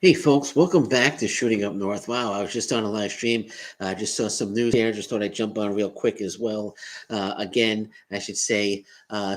Hey folks, welcome back to Shooting Up North. Wow, I was just on a live stream. I just saw some news here. Just thought I'd jump on real quick as well. Again, I should say,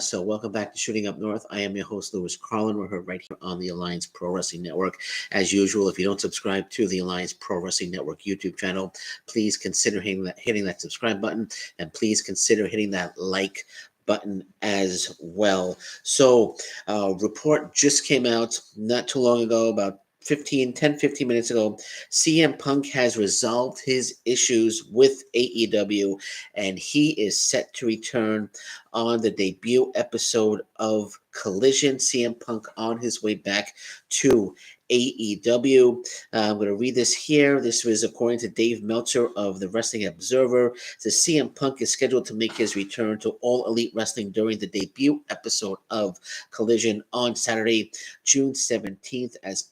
so welcome back to Shooting Up North. I am your host, Lewis Carlin. We're heard right here on the Alliance Pro Wrestling Network. As usual, if you don't subscribe to the Alliance Pro Wrestling Network YouTube channel, please consider hitting that subscribe button, and please consider hitting that like button as well. So, report just came out not too long ago, about 15 minutes ago. CM Punk has resolved his issues with AEW, and he is set to return on the debut episode of Collision. CM Punk on his way back to AEW. I'm going to read this here. This was according to Dave Meltzer of the Wrestling Observer. It says CM Punk is scheduled to make his return to All Elite Wrestling during the debut episode of Collision on Saturday, June 17th, as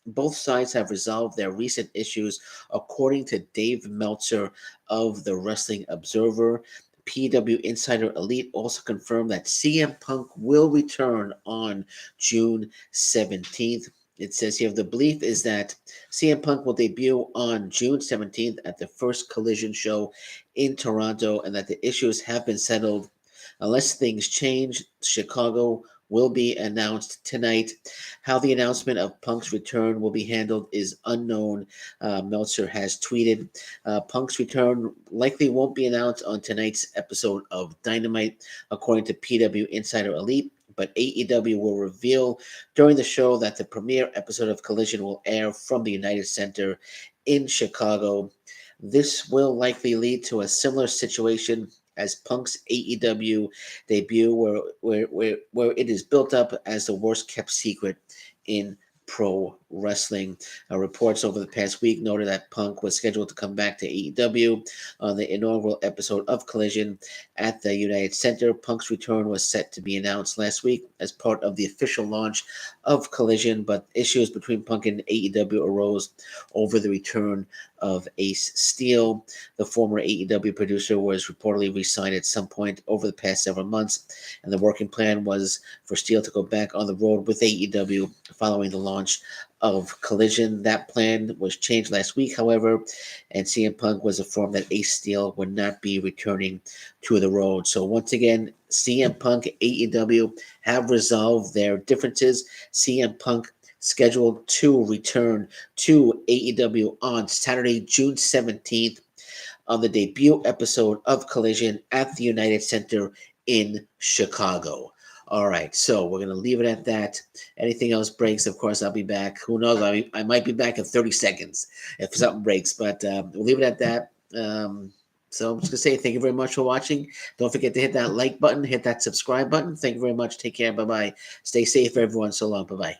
both sides have resolved their recent issues, according to Dave Meltzer of the Wrestling Observer. PW Insider Elite also confirmed that CM Punk will return on June 17th. It says here the belief is that CM Punk will debut on June 17th at the first Collision show in Toronto, and that the issues have been settled. Unless things change, Chicago will be announced tonight. How the announcement of Punk's return will be handled is unknown, Meltzer has tweeted. Punk's return likely won't be announced on tonight's episode of Dynamite, according to PW Insider Elite, but AEW will reveal during the show that the premiere episode of Collision will air from the United Center in Chicago. This will likely lead to a similar situation as Punk's AEW debut, where it is built up as the worst kept secret in pro wrestling. Reports over the past week noted that Punk was scheduled to come back to AEW on the inaugural episode of Collision at the United Center. Punk's return was set to be announced last week as part of the official launch of Collision, but issues between Punk and AEW arose over the return of Ace Steel. The former AEW producer was reportedly re-signed at some point over the past several months, and the working plan was for Steel to go back on the road with AEW following the launch of Collision. That plan was changed last week, however, and CM Punk was informed that Ace Steel would not be returning to the road. So once again, CM Punk and AEW have resolved their differences. CM Punk scheduled to return to AEW on Saturday, June 17th, on the debut episode of Collision at the United Center in Chicago. All right, so we're going to leave it at that. Anything else breaks, of course, I'll be back. Who knows? I might be back in 30 seconds if something breaks, but we'll leave it at that. So I'm just going to say thank you very much for watching. Don't forget to hit that like button, hit that subscribe button. Thank you very much. Take care. Bye-bye. Stay safe, everyone. So long. Bye-bye.